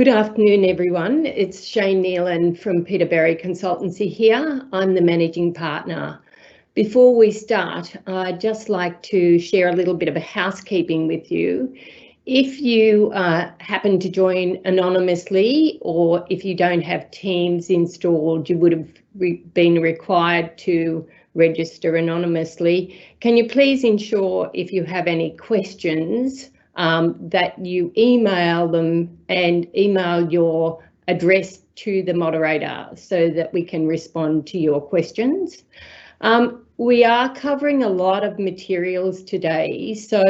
Good afternoon, everyone. It's Shayne Nealon from Peterberry Consultancy here. I'm the Managing Partner. Before we start, I'd just like to share a little bit of a housekeeping with you. If you happen to join anonymously, or if you don't have Teams installed, you would have been required to register anonymously. Can you please ensure if you have any questions that you email them and email your address to the moderator so that we can respond to your questions. We are covering a lot of materials today, so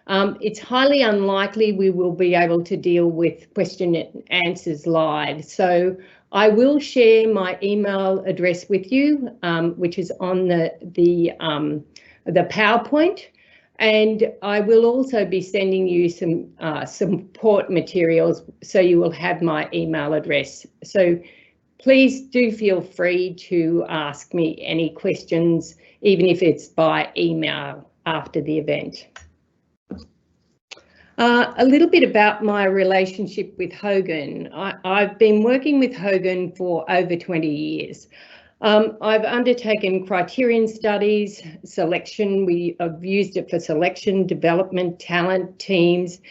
it's highly unlikely we will be able to deal with question and answers live. So I will share my email address with you, which is on the PowerPoint. And I will also be sending you some support materials, so you will have my email address. So please do feel free to ask me any questions, even if it's by email after the event. A little bit about my relationship with Hogan. I've been working with Hogan for over 20 years. I've undertaken criterion studies, selection. I've used it for selection, development, talent, teams.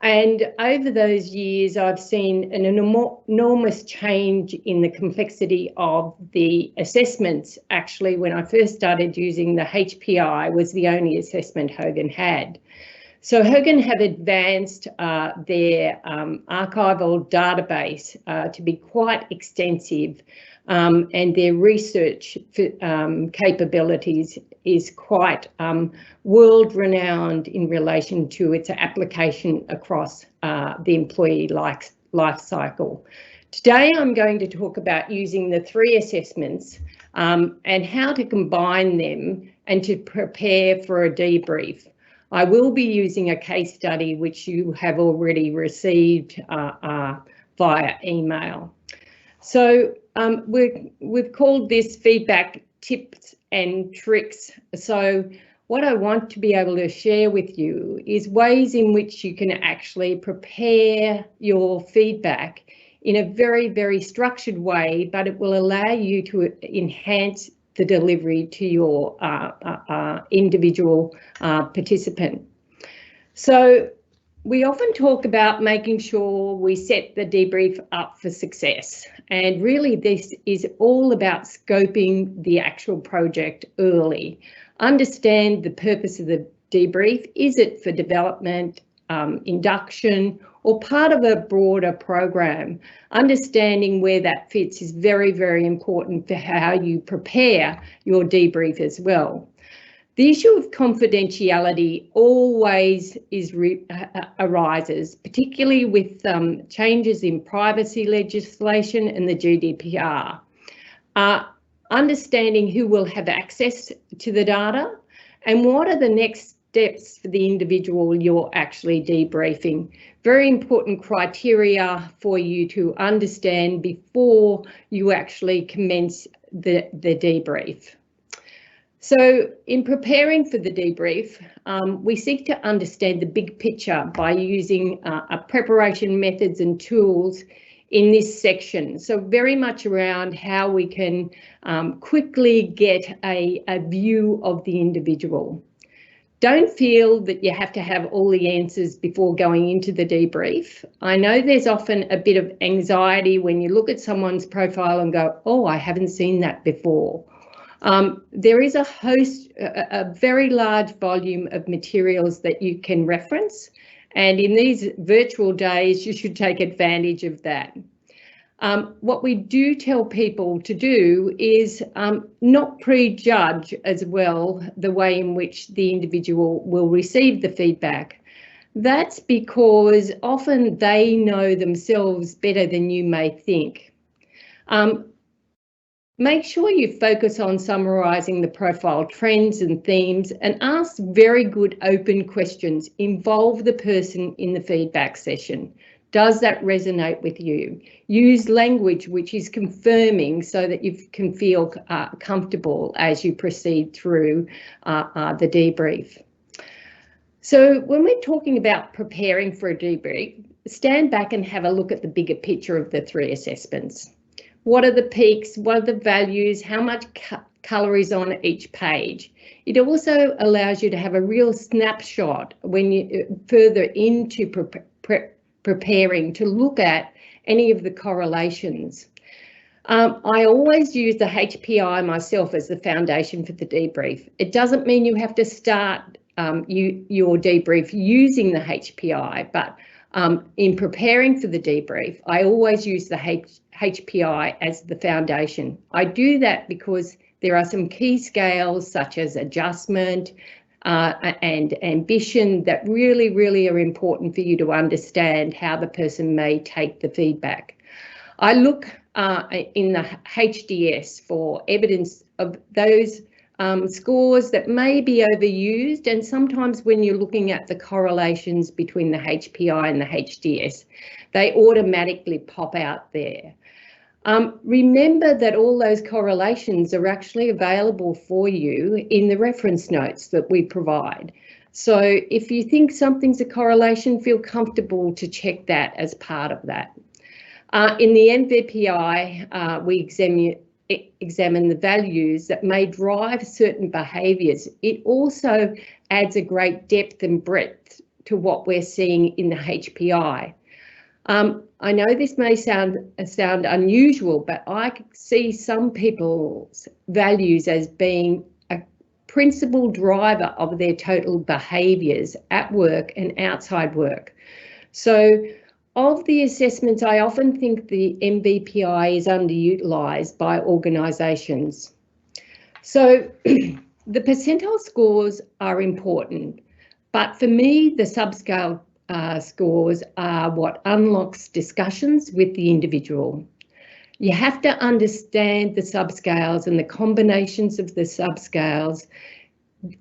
And over those years, I've seen an enormous change in the complexity of the assessments. Actually, when I first started using the HPI, was the only assessment Hogan had. So Hogan have advanced their archival database to be quite extensive, and their research capabilities is quite world-renowned in relation to its application across the employee life cycle. Today I'm going to talk about using the three assessments and how to combine them and to prepare for a debrief. I will be using a case study which you have already received via email. So we've called this feedback tips and tricks. So what I want to be able to share with you is ways in which you can actually prepare your feedback in a very, very structured way, but it will allow you to enhance the delivery to your individual participant. So we often talk about making sure we set the debrief up for success. And really this is all about scoping the actual project early. Understand the purpose of the debrief. Is it for development, induction, or part of a broader program? Understanding where that fits is very, very important for how you prepare your debrief as well. The issue of confidentiality always arises, particularly with changes in privacy legislation and the GDPR. Understanding who will have access to the data and what are the next steps for the individual you're actually debriefing. Very important criteria for you to understand before you actually commence the debrief. So in preparing for the debrief, we seek to understand the big picture by using preparation methods and tools in this section. So very much around how we can quickly get a view of the individual. Don't feel that you have to have all the answers before going into the debrief. I know there's often a bit of anxiety when you look at someone's profile and go, oh, I haven't seen that before. There is a very large volume of materials that you can reference, and in these virtual days you should take advantage of that. What we do tell people to do is not prejudge as well the way in which the individual will receive the feedback. That's because often they know themselves better than you may think. Make sure you focus on summarising the profile trends and themes and ask very good open questions. Involve the person in the feedback session. Does that resonate with you? Use language which is confirming so that you can feel comfortable as you proceed through the debrief. So when we're talking about preparing for a debrief, stand back and have a look at the bigger picture of the 3 assessments. What are the peaks? What are the values? How much colour is on each page? It also allows you to have a real snapshot when you further into preparing to look at any of the correlations. I always use the HPI myself as the foundation for the debrief. It doesn't mean you have to start your debrief using the HPI, but in preparing for the debrief, I always use the HPI as the foundation. I do that because there are some key scales such as adjustment and ambition that really are important for you to understand how the person may take the feedback. I look in the HDS for evidence of those scores that may be overused, and sometimes when you're looking at the correlations between the HPI and the HDS, they automatically pop out there. Remember that all those correlations are actually available for you in the reference notes that we provide. So if you think something's a correlation, feel comfortable to check that as part of that. In the MVPI, we examine the values that may drive certain behaviours. It also adds a great depth and breadth to what we're seeing in the HPI. I know this may sound unusual, but I see some people's values as being a principal driver of their total behaviours at work and outside work. So of the assessments, I often think the MVPI is underutilised by organisations. So the percentile scores are important, but for me, the subscale scores are what unlocks discussions with the individual. You have to understand the subscales and the combinations of the subscales.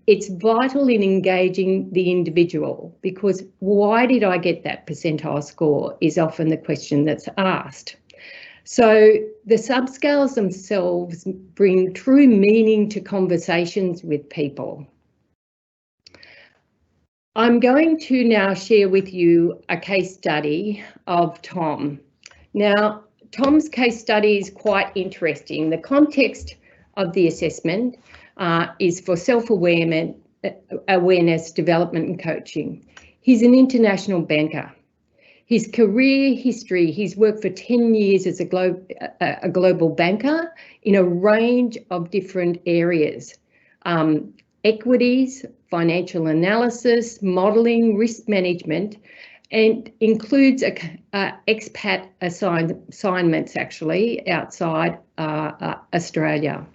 It's vital in engaging the individual, because why did I get that percentile score is often the question that's asked. So the subscales themselves bring true meaning to conversations with people. I'm going to now share with you a case study of Tom. Now, Tom's case study is quite interesting. The context of the assessment is for self-awareness, development and coaching. He's an international banker. His career history, he's worked for 10 years as a global banker in a range of different areas. Equities, financial analysis, modelling, risk management, and includes expat assignments actually outside Australia.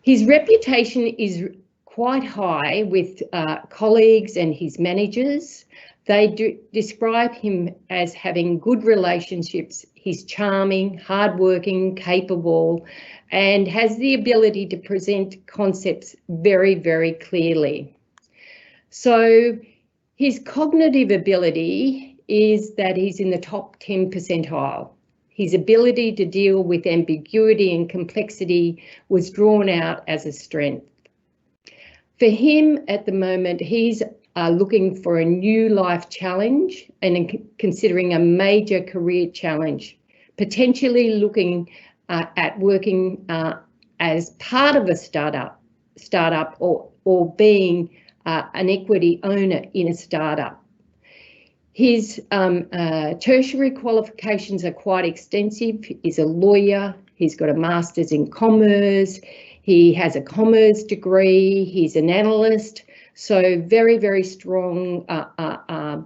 His reputation is quite high with colleagues and his managers. They describe him as having good relationships. He's charming, hardworking, capable, and has the ability to present concepts very clearly. So his cognitive ability is that he's in the top 10 percentile. His ability to deal with ambiguity and complexity was drawn out as a strength. For him at the moment, he's looking for a new life challenge and considering a major career challenge, potentially looking at working as part of a startup or being an equity owner in a startup. His tertiary qualifications are quite extensive. He's a lawyer, he's got a master's in commerce, he has a commerce degree, he's an analyst, so very strong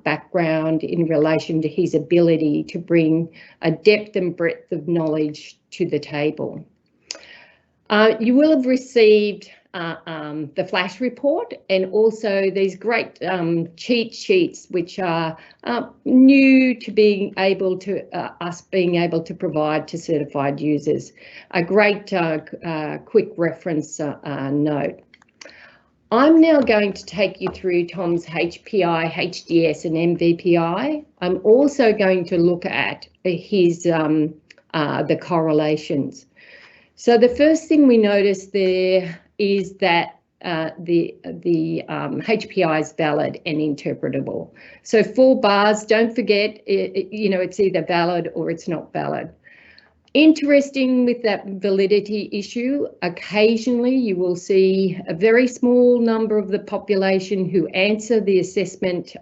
background in relation to his ability to bring a depth and breadth of knowledge to the table. You will have received the flash report and also these great cheat sheets, which are new to being able to us being able to provide to certified users. A great quick reference note. I'm now going to take you through Tom's HPI, HDS and MVPI. I'm also going to look at his the correlations. So the first thing we notice there is that the HPI is valid and interpretable. So 4 bars, don't forget, it's either valid or it's not valid. Interesting with that validity issue, occasionally you will see a very small number of the population who answer the assessment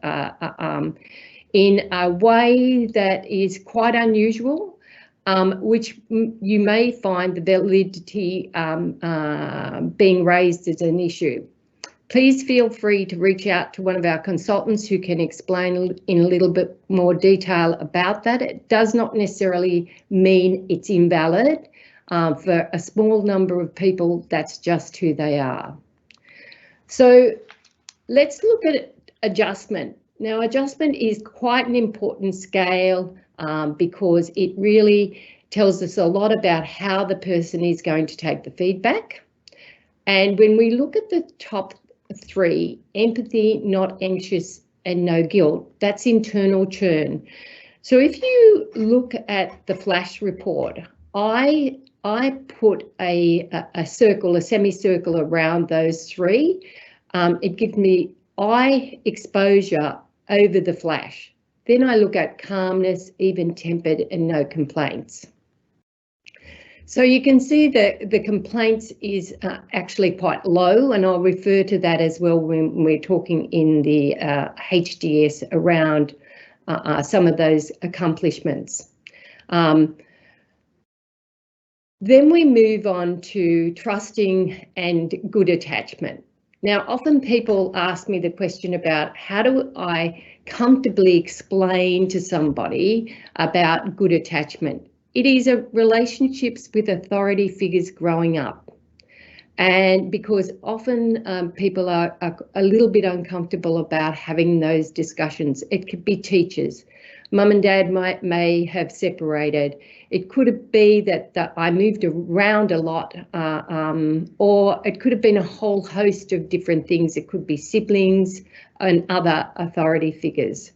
in a way that is quite unusual, which you may find the validity being raised as an issue. Please feel free to reach out to one of our consultants who can explain in a little bit more detail about that. It does not necessarily mean it's invalid. For a small number of people, that's just who they are. So let's look at adjustment. Now, adjustment is quite an important scale because it really tells us a lot about how the person is going to take the feedback. And when we look at the top 3, empathy, not anxious, and no guilt, that's internal churn. So if you look at the flash report, I put a circle, a semicircle around those 3. It gives me eye exposure over the flash. Then I look at calmness, even-tempered, and no complaints. So you can see that the complaints is actually quite low, and I'll refer to that as well when we're talking in the HDS around some of those accomplishments. Then we move on to trusting and good attachment. Now, often people ask me the question about how do I comfortably explain to somebody about good attachment. It is relationships with authority figures growing up. And because often people are a little bit uncomfortable about having those discussions. It could be teachers. Mum and dad may have separated. It could be that I moved around a lot, or it could have been a whole host of different things. It could be siblings and other authority figures.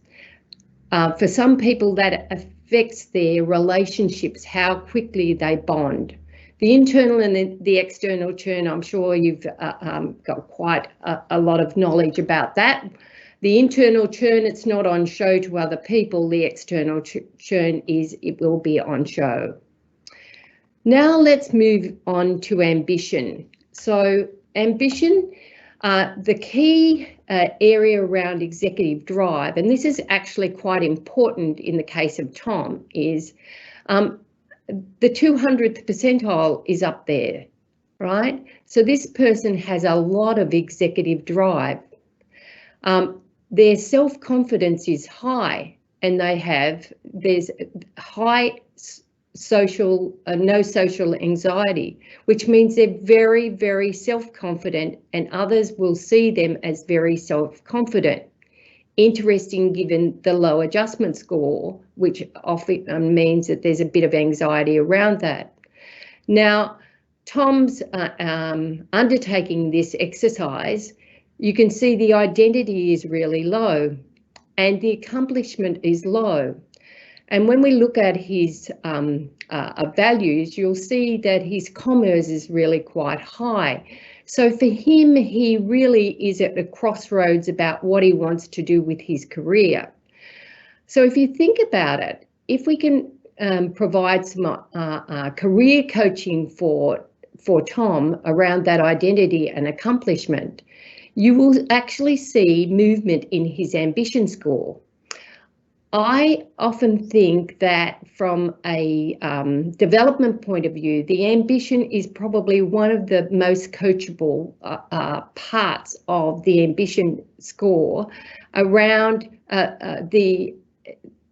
For some people, that affects their relationships, how quickly they bond. The internal and the external churn, I'm sure you've got quite a lot of knowledge about that. The internal churn, it's not on show to other people. The external churn it will be on show. Now let's move on to ambition. So ambition, the key area around executive drive, and this is actually quite important in the case of Tom, is the 200th percentile is up there, right? So this person has a lot of executive drive. Their self-confidence is high, and there's high no social anxiety, which means they're very, very self-confident, and others will see them as very self-confident. Interesting, given the low adjustment score, which often means that there's a bit of anxiety around that. Now, Tom's undertaking this exercise, you can see the identity is really low and the accomplishment is low. And when we look at his values, you'll see that his commerce is really quite high. So for him, he really is at a crossroads about what he wants to do with his career. So if you think about it, if we can provide some career coaching for Tom around that identity and accomplishment, you will actually see movement in his ambition score. I often think that from a development point of view, the ambition is probably one of the most coachable parts of the ambition score around the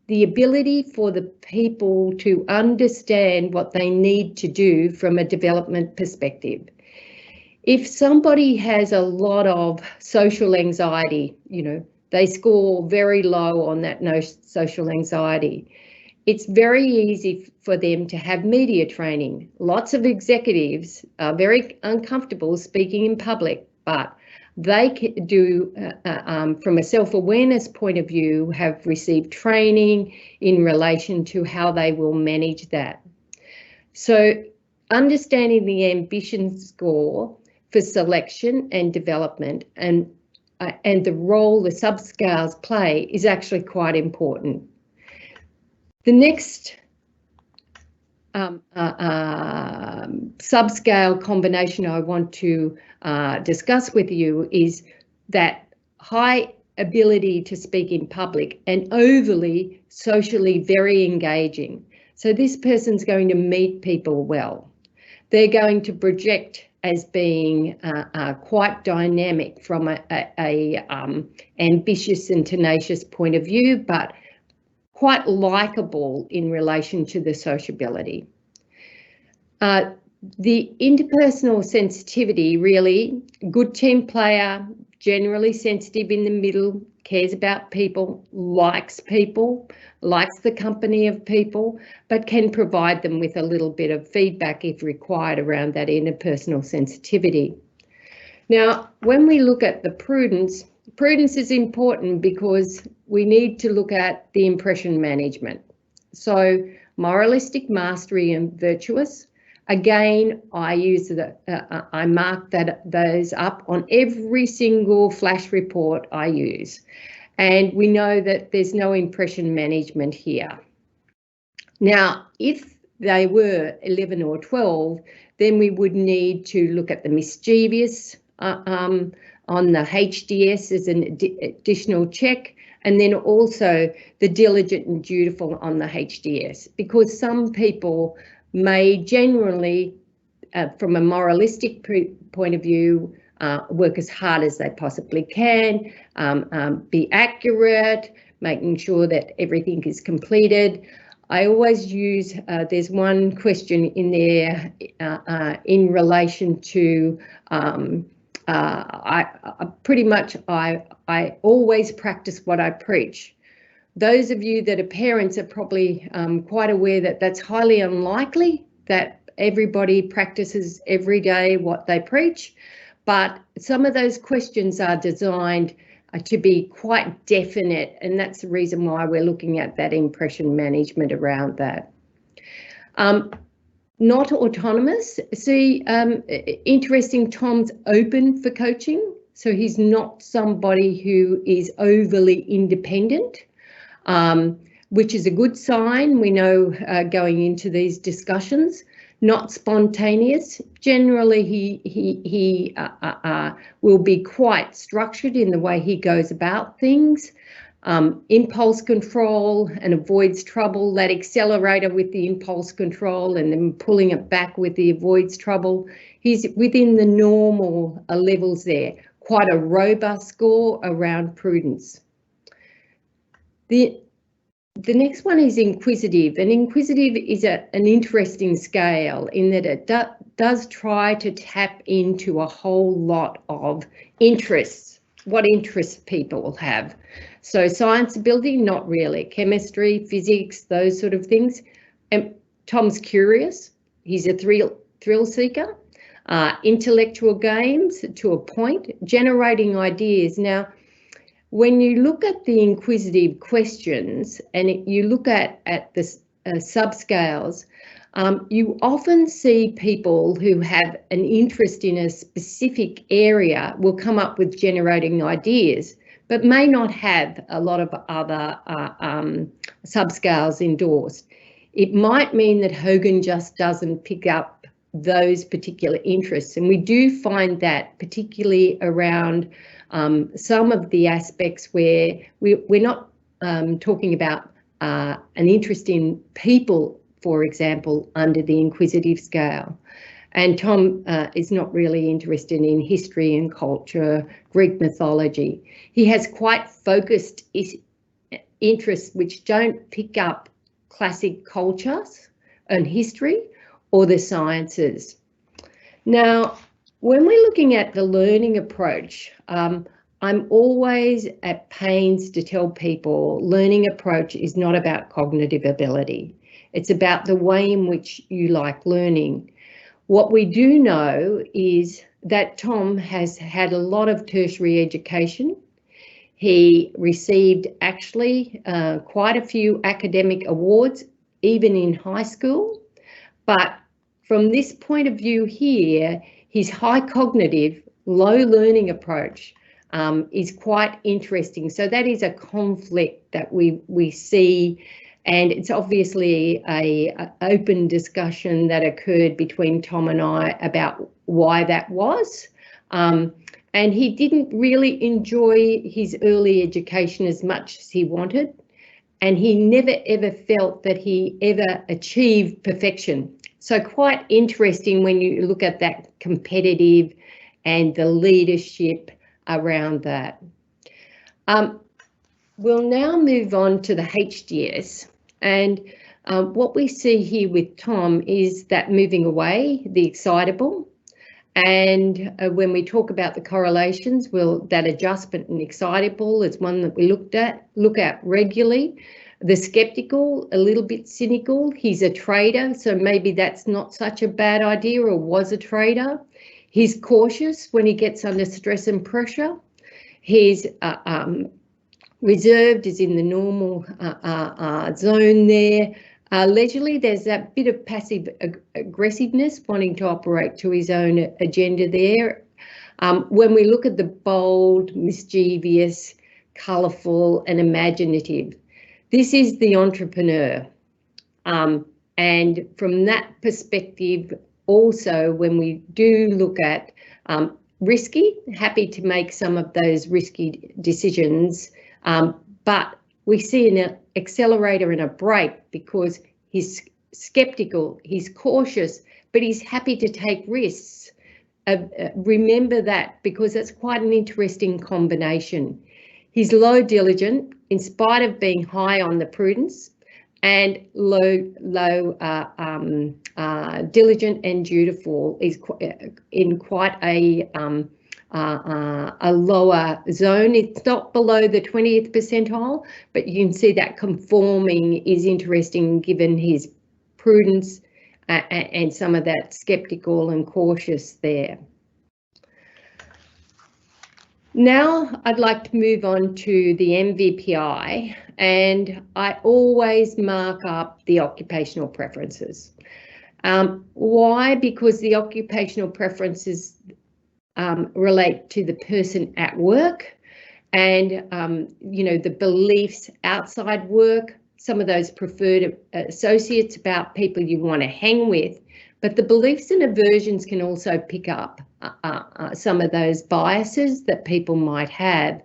ability for the people to understand what they need to do from a development perspective. If somebody has a lot of social anxiety, they score very low on that no social anxiety, it's very easy for them to have media training. Lots of executives are very uncomfortable speaking in public, but they do, from a self-awareness point of view, have received training in relation to how they will manage that. So understanding the ambition score for selection and development, and the role the subscales play is actually quite important. The next subscale combination I want to discuss with you is that high ability to speak in public and overly socially very engaging. So this person's going to meet people well. They're going to project as being quite dynamic from a ambitious and tenacious point of view, but quite likable in relation to the sociability. The interpersonal sensitivity, really, good team player, generally sensitive in the middle, cares about people, likes the company of people, but can provide them with a little bit of feedback if required around that interpersonal sensitivity. Now, when we look at the prudence is important because we need to look at the impression management. So moralistic, mastery and virtuous. Again, I mark those up on every single flash report I use. And we know that there's no impression management here. Now, if they were 11 or 12, then we would need to look at the mischievous on the HDS as an additional check, and then also the diligent and dutiful on the HDS, because some people may generally, from a moralistic point of view, work as hard as they possibly can, be accurate, making sure that everything is completed. I always use, there's one question in there in relation to, I always practice what I preach. Those of you that are parents are probably quite aware that that's highly unlikely, that everybody practices every day what they preach, but some of those questions are designed to be quite definite, and that's the reason why we're looking at that impression management around that. Not autonomous. See, interesting, Tom's open for coaching, so he's not somebody who is overly independent. Which is a good sign, we know, going into these discussions. Not spontaneous. Generally, he will be quite structured in the way he goes about things. Impulse control and avoids trouble. That accelerator with the impulse control and then pulling it back with the avoids trouble. He's within the normal levels there. Quite a robust score around prudence. The next one is inquisitive, and inquisitive is an interesting scale in that it does try to tap into a whole lot of interests, what interests people have. So science ability, not really. Chemistry, physics, those sort of things. And Tom's curious, he's a thrill seeker. Intellectual games to a point, generating ideas. Now, when you look at the inquisitive questions and you look at the subscales, you often see people who have an interest in a specific area will come up with generating ideas, but may not have a lot of other subscales endorsed. It might mean that Hogan just doesn't pick up those particular interests, and we do find that particularly around some of the aspects where we're not talking about an interest in people, for example, under the inquisitive scale. And Tom is not really interested in history and culture, Greek mythology. He has quite focused interests which don't pick up classic cultures and history or the sciences. Now, when we're looking at the learning approach, I'm always at pains to tell people learning approach is not about cognitive ability. It's about the way in which you like learning. What we do know is that Tom has had a lot of tertiary education. He received actually quite a few academic awards, even in high school. But from this point of view here, His high cognitive, low learning approach is quite interesting. So that is a conflict that we see, and it's obviously a open discussion that occurred between Tom and I about why that was. And he didn't really enjoy his early education as much as he wanted, and he never ever felt that he ever achieved perfection. So quite interesting when you look at that competitive and the leadership around that. We'll now move on to the HDS, and what we see here with Tom is that moving away, the excitable, and when we talk about the correlations, well, that adjustment and excitable is one that we look at regularly. The skeptical, a little bit cynical. He's a trader, so maybe that's not such a bad idea, or was a trader. He's cautious when he gets under stress and pressure. He's reserved, is in the normal zone there. Leisurely, there's that bit of passive aggressiveness, wanting to operate to his own agenda there. When we look at the bold, mischievous, colourful and imaginative, this is the entrepreneur. And from that perspective, also, when we do look at risky, happy to make some of those risky decisions, but we see an accelerator and a brake because he's skeptical, he's cautious, but he's happy to take risks. Remember that, because that's quite an interesting combination. He's low diligent in spite of being high on the prudence, and low diligent and dutiful is in quite a lower zone. It's not below the 20th percentile, but you can see that conforming is interesting given his prudence and some of that skeptical and cautious there. Now I'd like to move on to the MVPI, and I always mark up the occupational preferences. Why? Because the occupational preferences relate to the person at work, and you know, the beliefs outside work, some of those preferred associates about people you want to hang with, but the beliefs and aversions can also pick up some of those biases that people might have.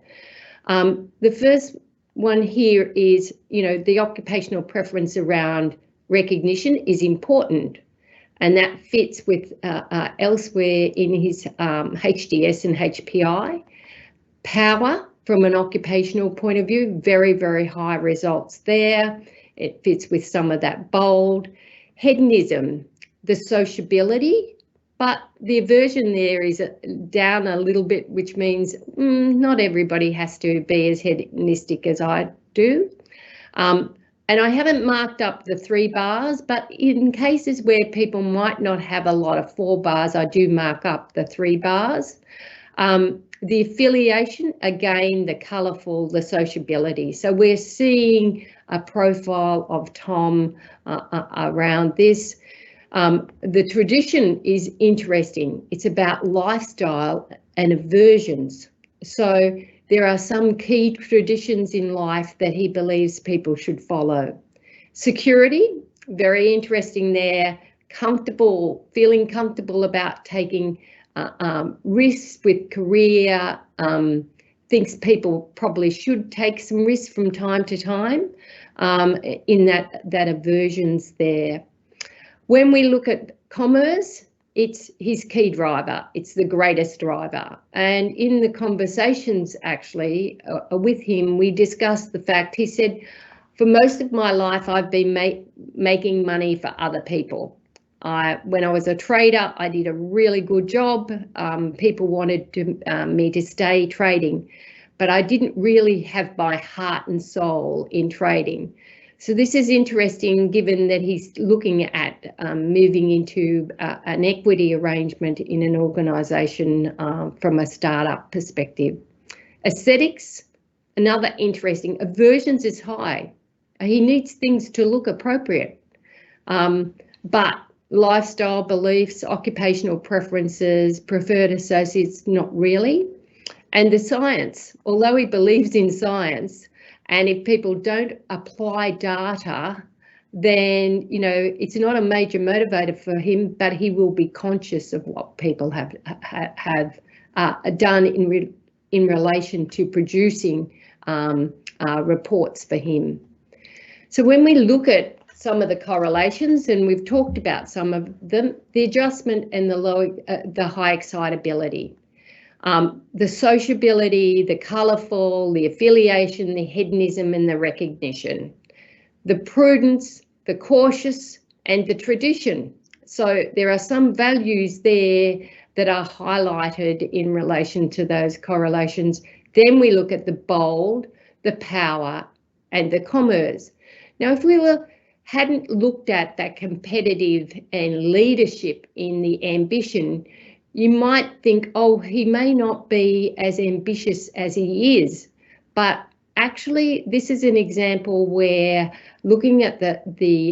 The first one here is, you know, the occupational preference around recognition is important, and that fits with elsewhere in his HDS and HPI. Power from an occupational point of view, very, very high results there. It fits with some of that bold. Hedonism, the sociability, but the aversion there is down a little bit, which means not everybody has to be as hedonistic as I do. And I haven't marked up the 3 bars, but in cases where people might not have a lot of 4 bars, I do mark up the 3 bars. The affiliation, again, the colourful, the sociability. So we're seeing a profile of Tom around this. The tradition is interesting. It's about lifestyle and aversions. So there are some key traditions in life that he believes people should follow. Security, very interesting there. Comfortable, feeling comfortable about taking risks with career, thinks people probably should take some risks from time to time, in that aversions there. When we look at commerce, it's his key driver. It's the greatest driver. And in the conversations actually with him, we discussed the fact, he said, for most of my life, I've been making money for other people. When I was a trader, I did a really good job. People wanted me to stay trading, but I didn't really have my heart and soul in trading. So this is interesting, given that he's looking at moving into an equity arrangement in an organisation from a startup perspective. Aesthetics, another interesting. Aversions is high. He needs things to look appropriate, but lifestyle beliefs, occupational preferences, preferred associates, not really. And the science, although he believes in science, and if people don't apply data, then, you know, it's not a major motivator for him, but he will be conscious of what people have done in relation to producing reports for him. So when we look at some of the correlations, and we've talked about some of them, the adjustment and the high excitability, the sociability, the colourful, the affiliation, the hedonism and the recognition, the prudence, the cautious and the tradition. So there are some values there that are highlighted in relation to those correlations. Then we look at the bold, the power and the commerce. Now, if we hadn't looked at that competitive and leadership in the ambition, you might think, oh, he may not be as ambitious as he is. But actually, this is an example where looking at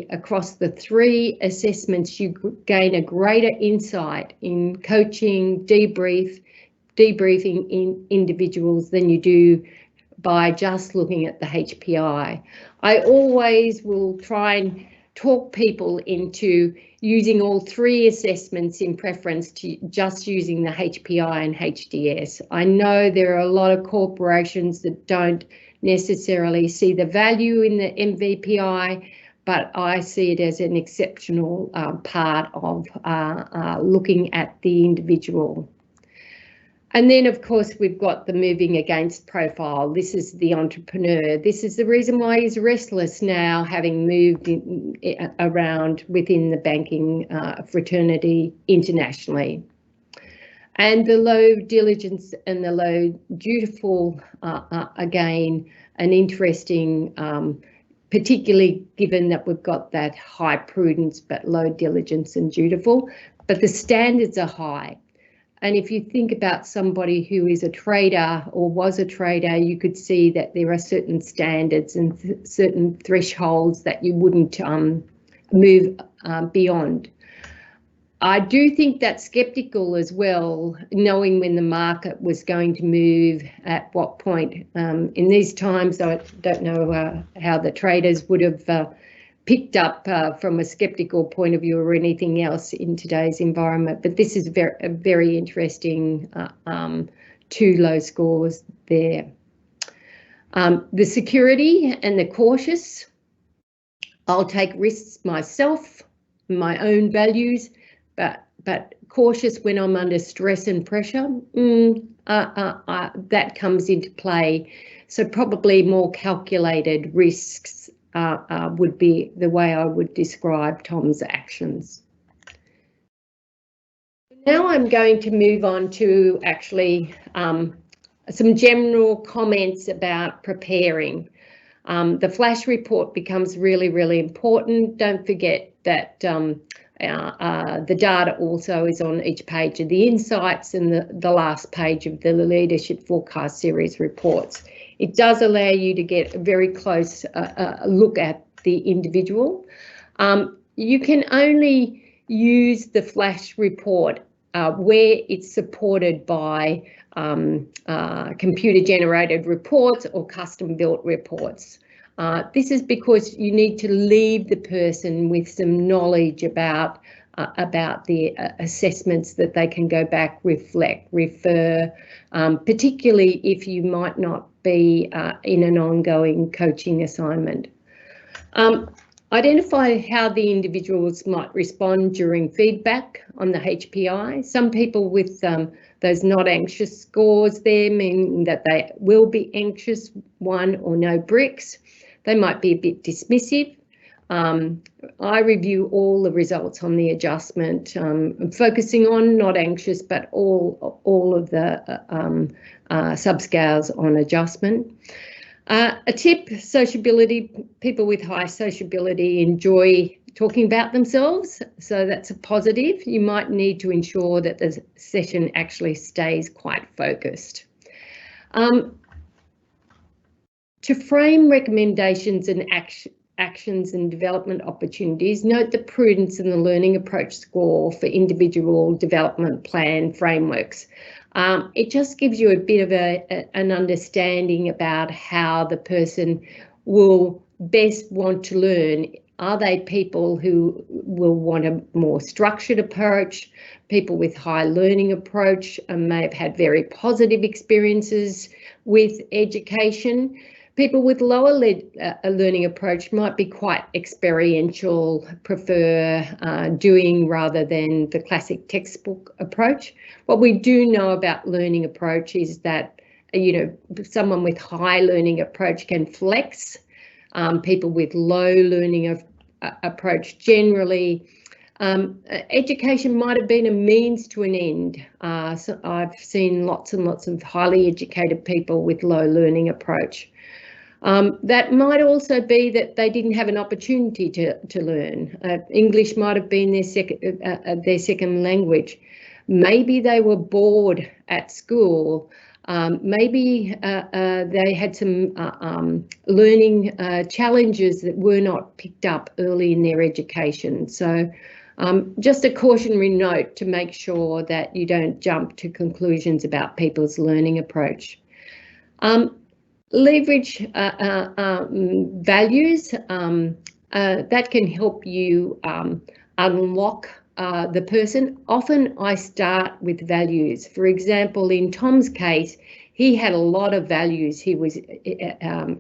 across the 3 assessments, you gain a greater insight in coaching, debriefing in individuals than you do by just looking at the HPI. I always will try and talk people into using all 3 assessments in preference to just using the HPI and HDS. I know there are a lot of corporations that don't necessarily see the value in the MVPI, but I see it as an exceptional part of looking at the individual. And then, of course, we've got the moving against profile. This is the entrepreneur. This is the reason why he's restless now, having moved around within the banking fraternity internationally. And the low diligence and the low dutiful, again, an interesting, particularly given that we've got that high prudence but low diligence and dutiful, but the standards are high. And if you think about somebody who is a trader or was a trader, you could see that there are certain standards and certain thresholds that you wouldn't move beyond. I do think that's skeptical as well, knowing when the market was going to move at what point. In these times, I don't know how the traders would have picked up from a skeptical point of view or anything else in today's environment, but this is very interesting, 2 low scores there. The security and the cautious, I'll take risks myself, my own values, but cautious when I'm under stress and pressure, that comes into play. So probably more calculated risks would be the way I would describe Tom's actions. Now I'm going to move on to actually some general comments about preparing. The flash report becomes really, really important. Don't forget that the data also is on each page of the insights and the last page of the leadership forecast series reports. It does allow you to get a very close look at the individual. You can only use the flash report where it's supported by computer generated reports or custom built reports. This is because you need to leave the person with some knowledge about the assessments that they can go back, reflect, refer, particularly if you might not be in an ongoing coaching assignment. Identify how the individuals might respond during feedback on the HPI. Some people with those not anxious scores there mean that they will be anxious, 1 or no bricks. They might be a bit dismissive. I review all the results on the adjustment, focusing on not anxious, but all of the subscales on adjustment. A tip, sociability. People with high sociability enjoy talking about themselves, so that's a positive. You might need to ensure that the session actually stays quite focused. To frame recommendations and actions and development opportunities, note the prudence and the learning approach score for individual development plan frameworks. It just gives you a bit of an understanding about how the person will best want to learn. Are they people who will want a more structured approach? People with high learning approach may have had very positive experiences with education. People with lower learning approach might be quite experiential, prefer doing rather than the classic textbook approach. What we do know about learning approach is that, someone with high learning approach can flex. People with low learning approach generally, education might have been a means to an end. So I've seen lots and lots of highly educated people with low learning approach. That might also be that they didn't have an opportunity to learn. English might have been their second language. Maybe they were bored at school. Maybe they had some learning challenges that were not picked up early in their education. So just a cautionary note to make sure that you don't jump to conclusions about people's learning approach. Leverage values, that can help you unlock the person. Often I start with values. For example, in Tom's case, he had a lot of values he was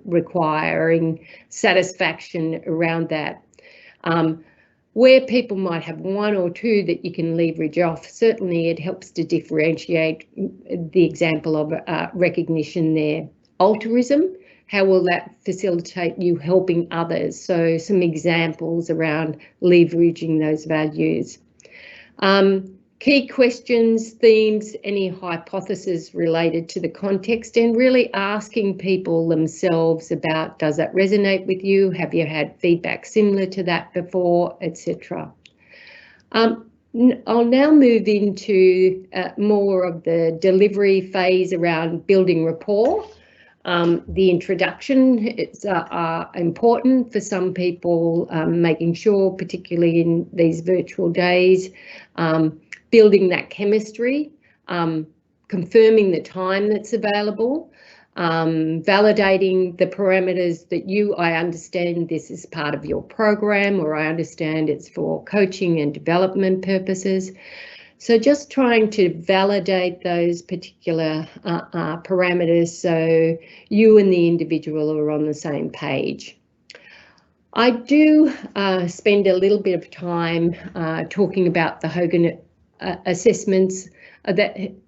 requiring satisfaction around that. Where people might have one or two that you can leverage off, certainly it helps to differentiate the example of recognition there. Altruism, how will that facilitate you helping others? So some examples around leveraging those values. Key questions, themes, any hypotheses related to the context, and really asking people themselves about, does that resonate with you? Have you had feedback similar to that before, etc. I'll now move into more of the delivery phase around building rapport. The introduction, it's important for some people, making sure, particularly in these virtual days, building that chemistry, confirming the time that's available, validating the parameters that I understand this is part of your program, or I understand it's for coaching and development purposes. So just trying to validate those particular parameters so you and the individual are on the same page. I do spend a little bit of time talking about the Hogan Assessments,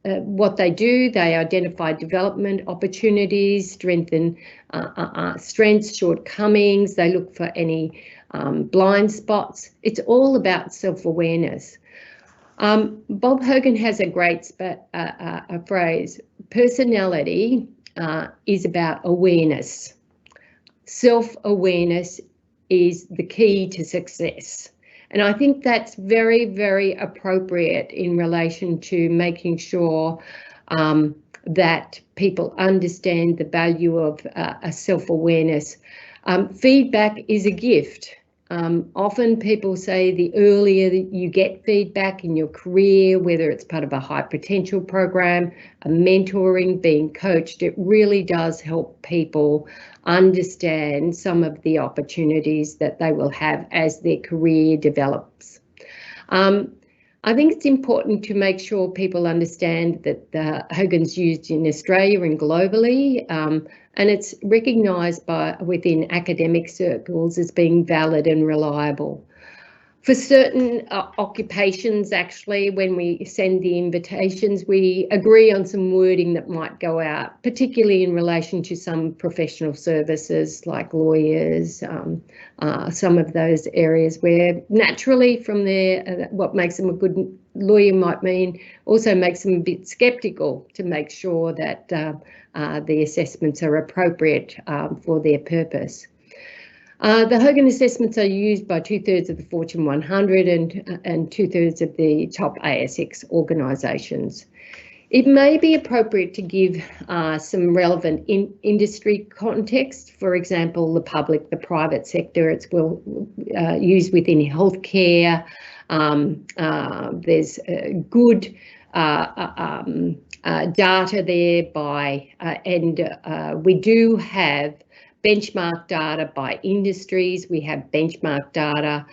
what they do. They identify development opportunities, strengths, shortcomings. They look for any blind spots. It's all about self-awareness. Bob Hogan has a great phrase: personality is about awareness. Self-awareness is the key to success. And I think that's very, very appropriate in relation to making sure that people understand the value of a self-awareness. Feedback is a gift. Often people say the earlier that you get feedback in your career, whether it's part of a high potential program, a mentoring, being coached, it really does help people understand some of the opportunities that they will have as their career develops. I think it's important to make sure people understand that Hogan's used in Australia and globally, and it's recognised within academic circles as being valid and reliable. For certain occupations, actually, when we send the invitations, we agree on some wording that might go out, particularly in relation to some professional services like lawyers, some of those areas where naturally from there, what makes them a good lawyer might mean also makes them a bit sceptical to make sure that the assessments are appropriate for their purpose. The Hogan Assessments are used by 2/3 of the Fortune 100 and 2/3 of the top ASX organisations. It may be appropriate to give some relevant industry context. For example, the public, the private sector. It's well used within healthcare. There's good data there and we do have benchmark data by industries. We have benchmark data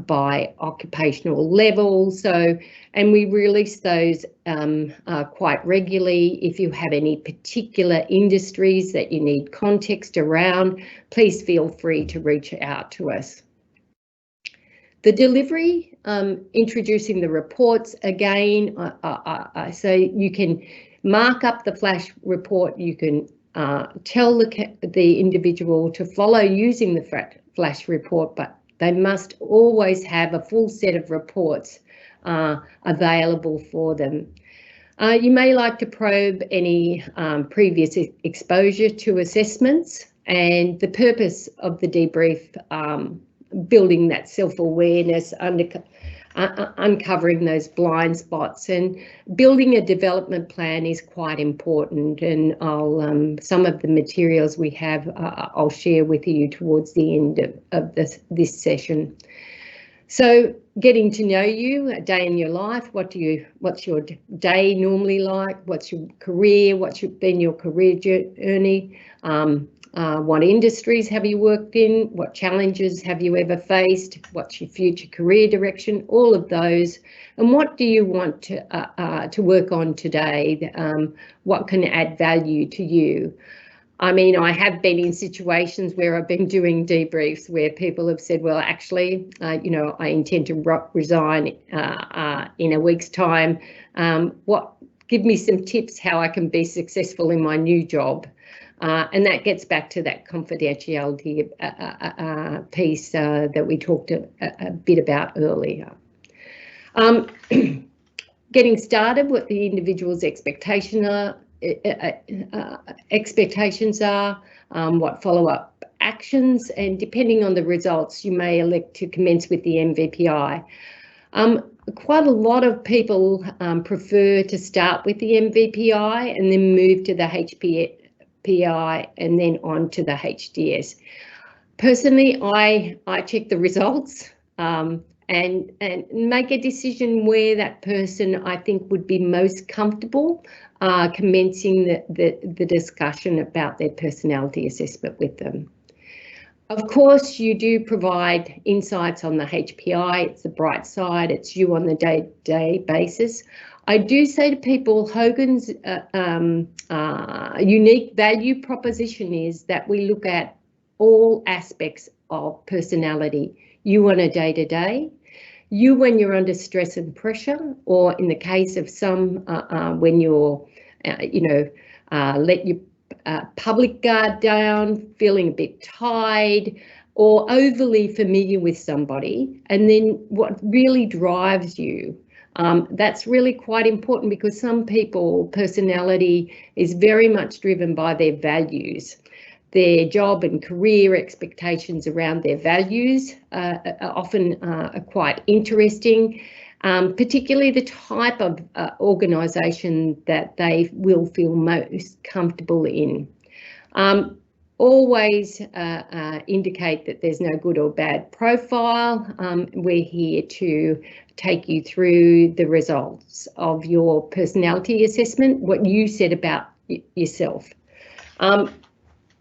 by occupational level. And we release those quite regularly. If you have any particular industries that you need context around, please feel free to reach out to us. The delivery, introducing the reports again, so you can mark up the flash report, you can tell the individual to follow using the flash report, but they must always have a full set of reports available for them. You may like to probe any previous exposure to assessments, and the purpose of the debrief, building that self-awareness, uncovering those blind spots, and building a development plan is quite important. And some of the materials we have, I'll share with you towards the end of this session. So, getting to know you, a day in your life. What's your day normally like? What's your career? What's been your career journey? What industries have you worked in? What challenges have you ever faced? What's your future career direction? All of those. And what do you want to work on today? What can add value to you? I mean, I have been in situations where I've been doing debriefs where people have said, well, actually, you know, I intend to resign in a week's time. Give me some tips how I can be successful in my new job. And that gets back to that confidentiality piece that we talked a bit about earlier. Getting started, what the individual's expectations are, what follow-up actions, and depending on the results, you may elect to commence with the MVPI. Quite a lot of people prefer to start with the MVPI and then move to the HPI and then on to the HDS. Personally, I check the results and make a decision where that person I think would be most comfortable commencing the discussion about their personality assessment with them. Of course, you do provide insights on the HPI. It's the bright side. It's you on the day-to-day basis. I do say to people, Hogan's unique value proposition is that we look at all aspects of personality. You on a day-to-day, you when you're under stress and pressure, or in the case of some, when you're, let your public guard down, feeling a bit tired, or overly familiar with somebody, and then what really drives you. That's really quite important because some people, personality is very much driven by their values. Their job and career expectations around their values are often quite interesting, particularly the type of organisation that they will feel most comfortable in. Always indicate that there's no good or bad profile. We're here to take you through the results of your personality assessment, what you said about yourself.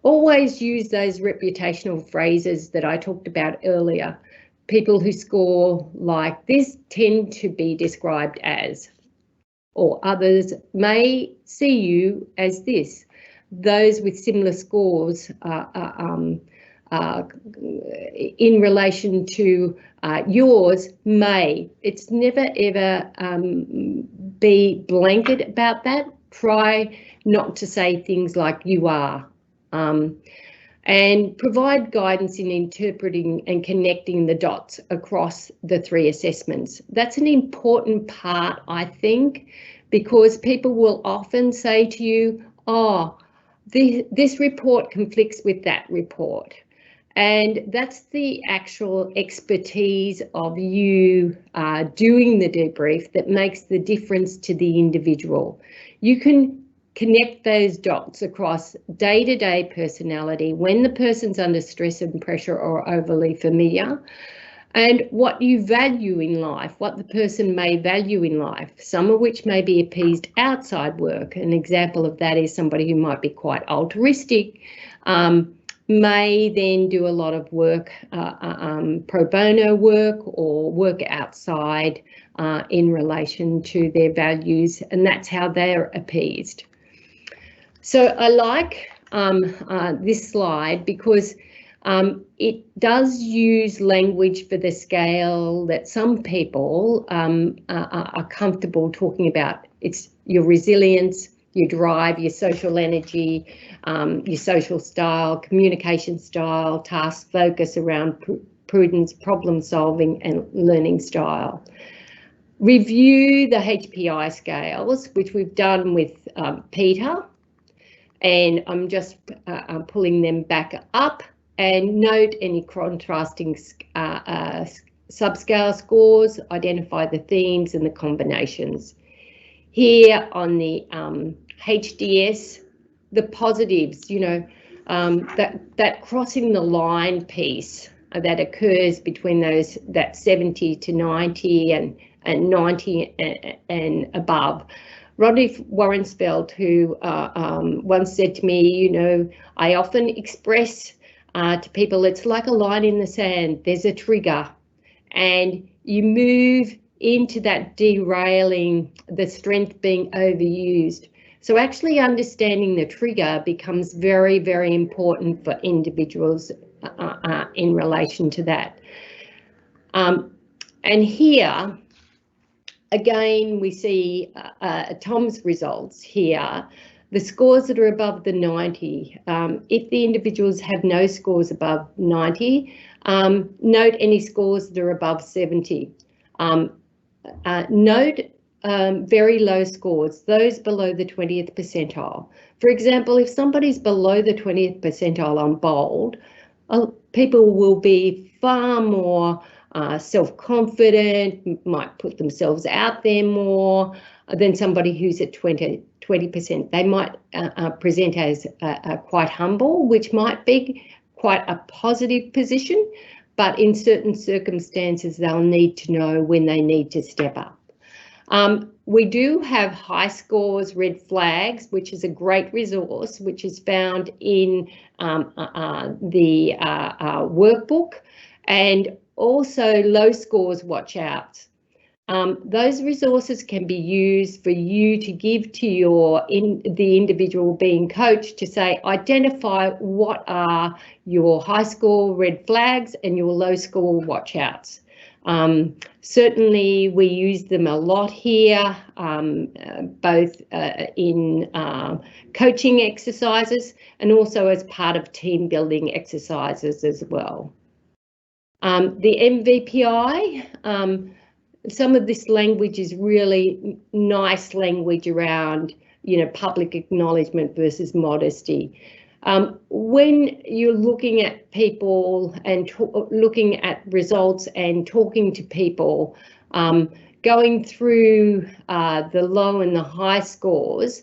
Always use those reputational phrases that I talked about earlier. People who score like this tend to be described as, or others may see you as this. Those with similar scores in relation to yours may. It's never ever be blanket about that. Try not to say things like you are. And provide guidance in interpreting and connecting the dots across the three assessments. That's an important part, I think, because people will often say to you, oh, this report conflicts with that report. And that's the actual expertise of you doing the debrief that makes the difference to the individual. You can connect those dots across day-to-day personality, when the person's under stress and pressure or overly familiar, and what you value in life, what the person may value in life, some of which may be appeased outside work. An example of that is somebody who might be quite altruistic, may then do a lot of work, pro bono work or work outside in relation to their values, and that's how they're appeased. So I like this slide because it does use language for the scale that some people are comfortable talking about. It's your resilience, your drive, your social energy, your social style, communication style, task focus around prudence, problem solving and learning style. Review the HPI scales, which we've done with Peter, and I'm just pulling them back up, and note any contrasting subscale scores, identify the themes and the combinations. Here on the HDS, the positives, you know, that crossing the line piece that occurs between those, that 70 to 90 and 90 and above. Rodney Warrensfeld, who once said to me, you know, I often express to people, it's like a line in the sand. There's a trigger and you move into that derailing, the strength being overused. So actually understanding the trigger becomes very, very important for individuals in relation to that. And here, again, we see Tom's results here. The scores that are above the 90, if the individuals have no scores above 90, note any scores that are above 70. Note very low scores, those below the 20th percentile. For example, if somebody's below the 20th percentile on bold, people will be far more self-confident, might put themselves out there more than somebody who's at 20%. They might present as quite humble, which might be quite a positive position, but in certain circumstances, they'll need to know when they need to step up. We do have high scores, red flags, which is a great resource, which is found in the workbook, and also low scores, watch out. Those resources can be used for you to give to the individual being coached to say, identify what are your high score red flags and your low score watch outs. Certainly we use them a lot here, both in coaching exercises and also as part of team building exercises as well. The MVPI, some of this language is really nice language around, you know, public acknowledgement versus modesty. When you're looking at people and looking at results and talking to people, going through the low and the high scores,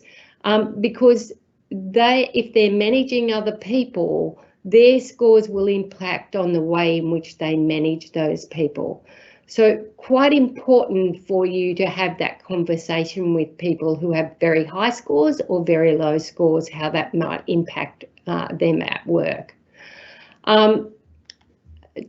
because if they're managing other people, their scores will impact on the way in which they manage those people. So quite important for you to have that conversation with people who have very high scores or very low scores, how that might impact them at work.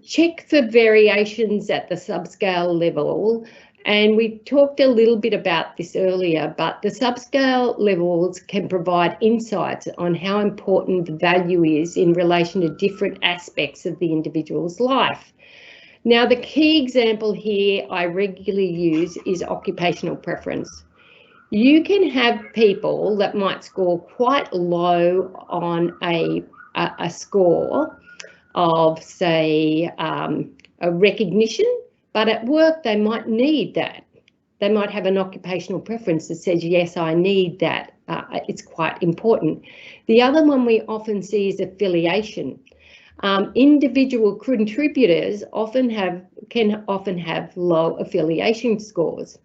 Check for variations at the subscale level. And we talked a little bit about this earlier, but the subscale levels can provide insights on how important the value is in relation to different aspects of the individual's life. Now, the key example here I regularly use is occupational preference. You can have people that might score quite low on a score of, say, a recognition, but at work they might need that. They might have an occupational preference that says, yes, I need that. It's quite important. The other one we often see is affiliation. Individual contributors can often have low affiliation scores.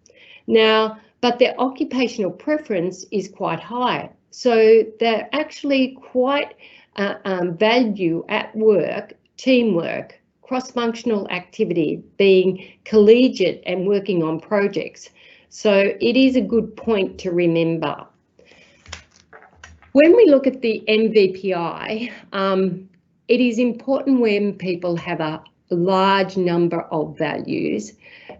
Now, but their occupational preference is quite high. So they're actually quite value at work, teamwork, cross-functional activity, being collegiate and working on projects. So it is a good point to remember. When we look at the MVPI, it is important when people have a large number of values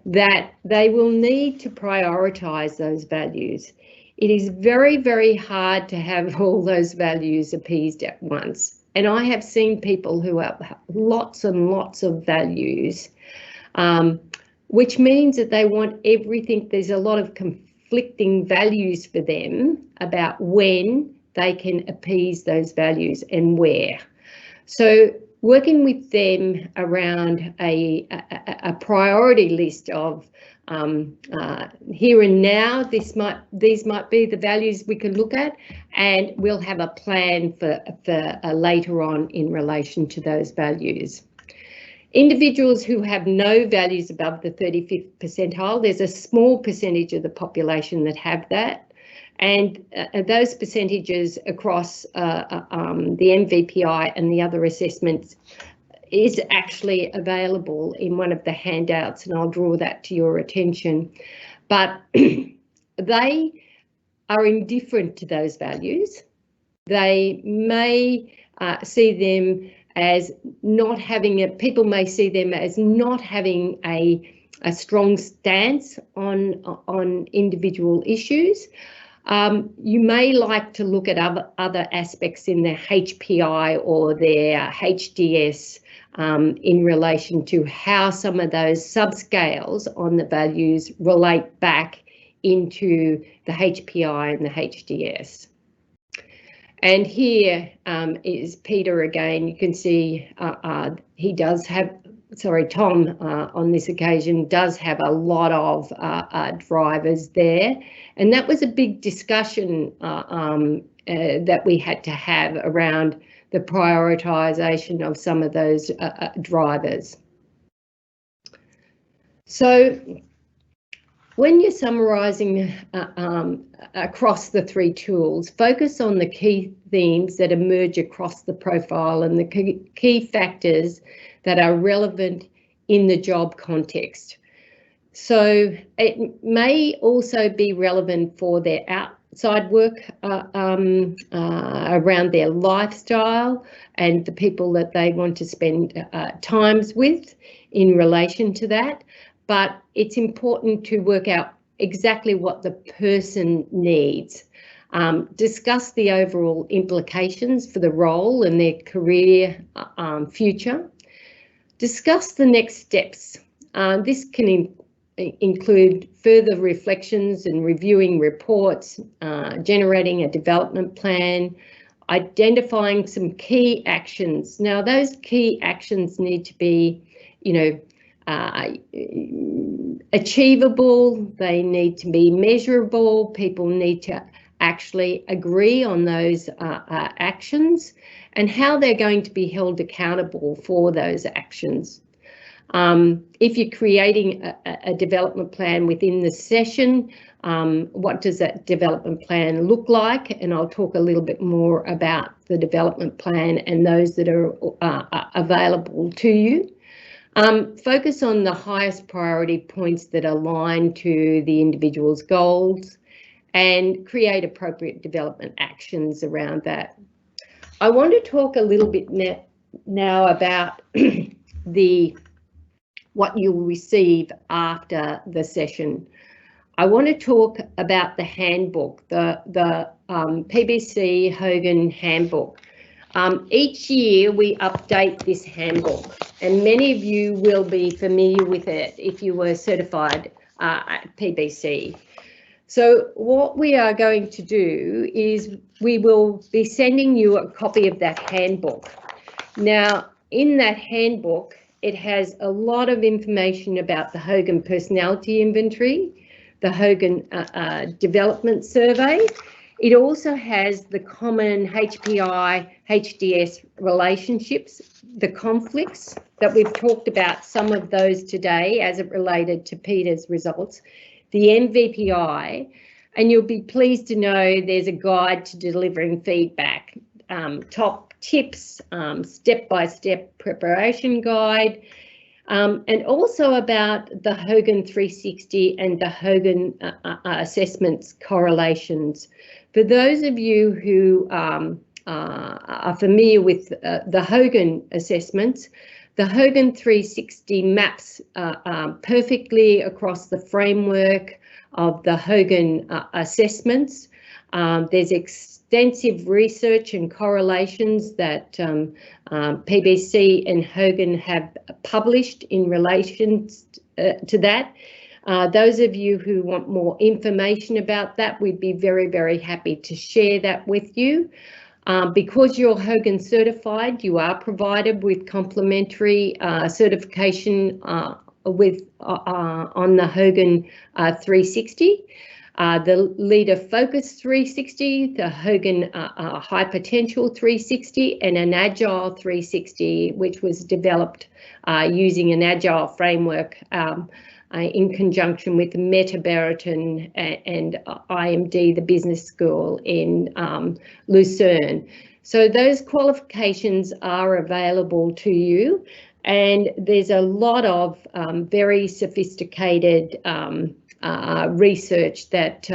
that they will need to prioritise those values. It is very, very hard to have all those values appeased at once. And I have seen people who have lots and lots of values, which means that they want everything. There's a lot of conflicting values for them about when they can appease those values and where. So working with them around a priority list of here and now, these might be the values we can look at, and we'll have a plan for later on in relation to those values. Individuals who have no values above the 35th percentile, there's a small percentage of the population that have that. And those percentages across the MVPI and the other assessments is actually available in one of the handouts, and I'll draw that to your attention. But they are indifferent to those values. They may see them as not having people may see them as not having a strong stance on individual issues. You may like to look at other aspects in their HPI or their HDS in relation to how some of those subscales on the values relate back into the HPI and the HDS. And here is Peter again. You can see he does have, sorry, Tom on this occasion does have a lot of drivers there. And that was a big discussion that we had to have around the prioritisation of some of those drivers. So when you're summarising across the three tools, focus on the key themes that emerge across the profile and the key factors that are relevant in the job context. So it may also be relevant for their outside work around their lifestyle and the people that they want to spend times with in relation to that. But it's important to work out exactly what the person needs. Discuss the overall implications for the role and their career future. Discuss the next steps. This can include further reflections and reviewing reports, generating a development plan, identifying some key actions. Now, those key actions need to be, achievable, they need to be measurable, people need to actually agree on those actions and how they're going to be held accountable for those actions. If you're creating a development plan within the session, what does that development plan look like? And I'll talk a little bit more about the development plan and those that are available to you. Focus on the highest priority points that align to the individual's goals and create appropriate development actions around that. I want to talk a little bit now about what you'll receive after the session. I want to talk about the handbook, the PBC Hogan handbook. Each year we update this handbook, and many of you will be familiar with it if you were certified at PBC. So what we are going to do is we will be sending you a copy of that handbook. Now, in that handbook, it has a lot of information about the Hogan Personality Inventory, the Hogan Development Survey, It also has the common HPI, HDS relationships, the conflicts that we've talked about, some of those today as it related to Peter's results, the MVPI, and you'll be pleased to know there's a guide to delivering feedback, top tips, step-by-step preparation guide, and also about the Hogan 360 and the Hogan assessments correlations. For those of you who are familiar with the Hogan assessments, the Hogan 360 maps perfectly across the framework of the Hogan assessments. There's extensive research and correlations that PBC and Hogan have published in relation to that. Those of you who want more information about that, we'd be very, very happy to share that with you. Because you're Hogan certified, you are provided with complimentary certification on the Hogan 360. The Leader Focus 360, the Hogan High Potential 360, and an Agile 360, which was developed using an Agile framework in conjunction with Meta Barrington and IMD, the business school in Lucerne. So those qualifications are available to you, and there's a lot of very sophisticated research that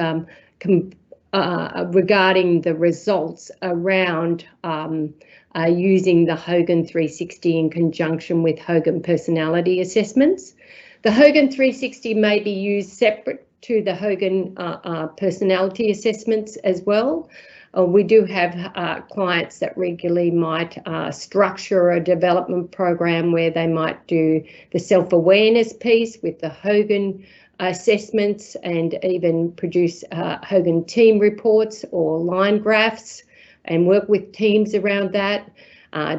regarding the results around using the Hogan 360 in conjunction with Hogan personality assessments. The Hogan 360 may be used separate to the Hogan personality assessments as well. We do have clients that regularly might structure a development program where they might do the self-awareness piece with the Hogan assessments and even produce Hogan team reports or line graphs and work with teams around that,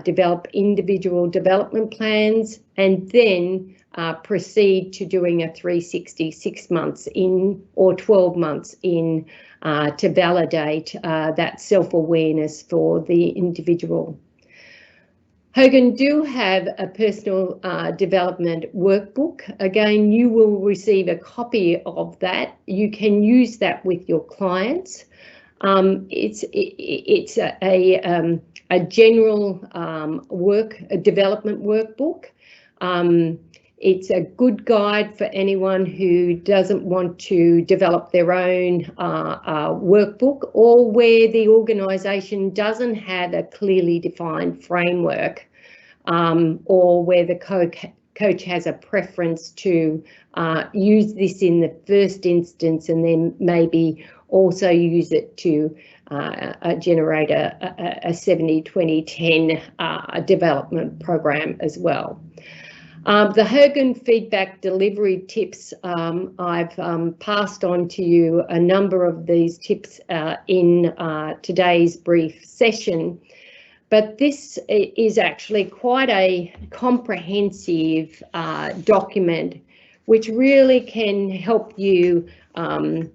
develop individual development plans, and then proceed to doing a 360 6 months in or 12 months in to validate that self-awareness for the individual. Hogan do have a personal development workbook. Again, you will receive a copy of that. You can use that with your clients. It's a general development workbook. It's a good guide for anyone who doesn't want to develop their own workbook, or where the organisation doesn't have a clearly defined framework, or where the coach has a preference to use this in the first instance and then maybe also use it to generate a 70-20-10 development program as well. The Hogan feedback delivery tips, I've passed on to you a number of these tips in today's brief session, but this is actually quite a comprehensive document which really can help you and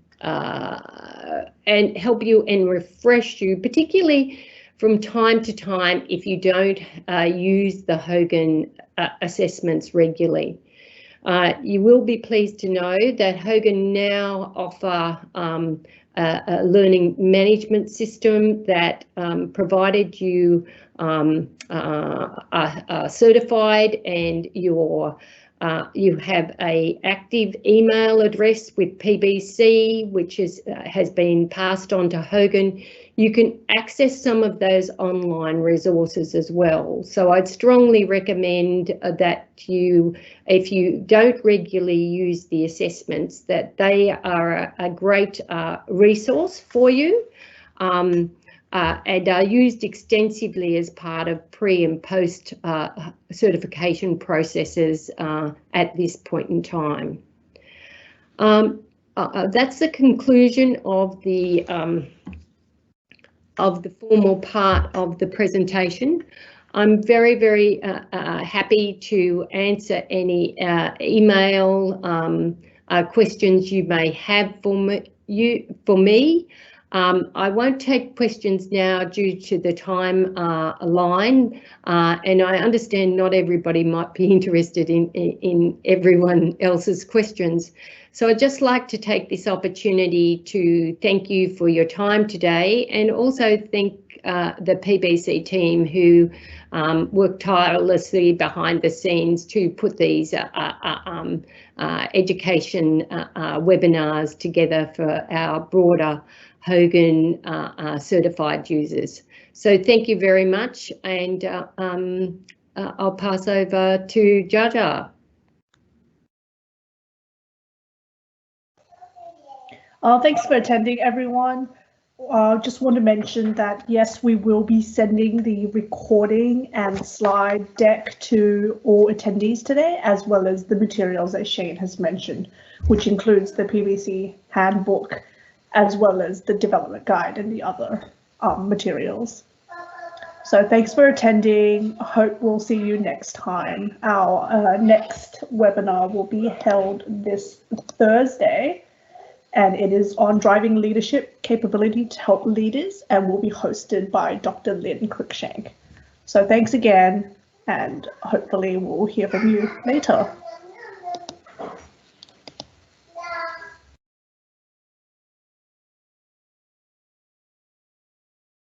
refresh you, particularly from time to time if you don't use the Hogan assessments regularly. You will be pleased to know that Hogan now offer a learning management system that provided you are certified and you have a active email address with PBC, which has been passed on to Hogan. You can access some of those online resources as well. So I'd strongly recommend that if you don't regularly use the assessments, that they are a great resource for you and are used extensively as part of pre and post certification processes at this point in time. That's the conclusion of the formal part of the presentation. I'm very, very happy to answer any email questions you may have for me. I won't take questions now due to the time line, and I understand not everybody might be interested in everyone else's questions. So I'd just like to take this opportunity to thank you for your time today, and also thank the PBC team who worked tirelessly behind the scenes to put these education webinars together for our broader Hogan certified users. So thank you very much, and I'll pass over to Jaja. Thanks for attending, everyone. Just want to mention that, yes, we will be sending the recording and slide deck to all attendees today, as well as the materials that Shayne has mentioned, which includes the PBC handbook, as well as the development guide and the other materials. So thanks for attending. I hope we'll see you next time. Our next webinar will be held this Thursday, and it is on driving leadership capability to help leaders, and will be hosted by Dr. Lynn Cruikshank. So thanks again, and hopefully we'll hear from you later.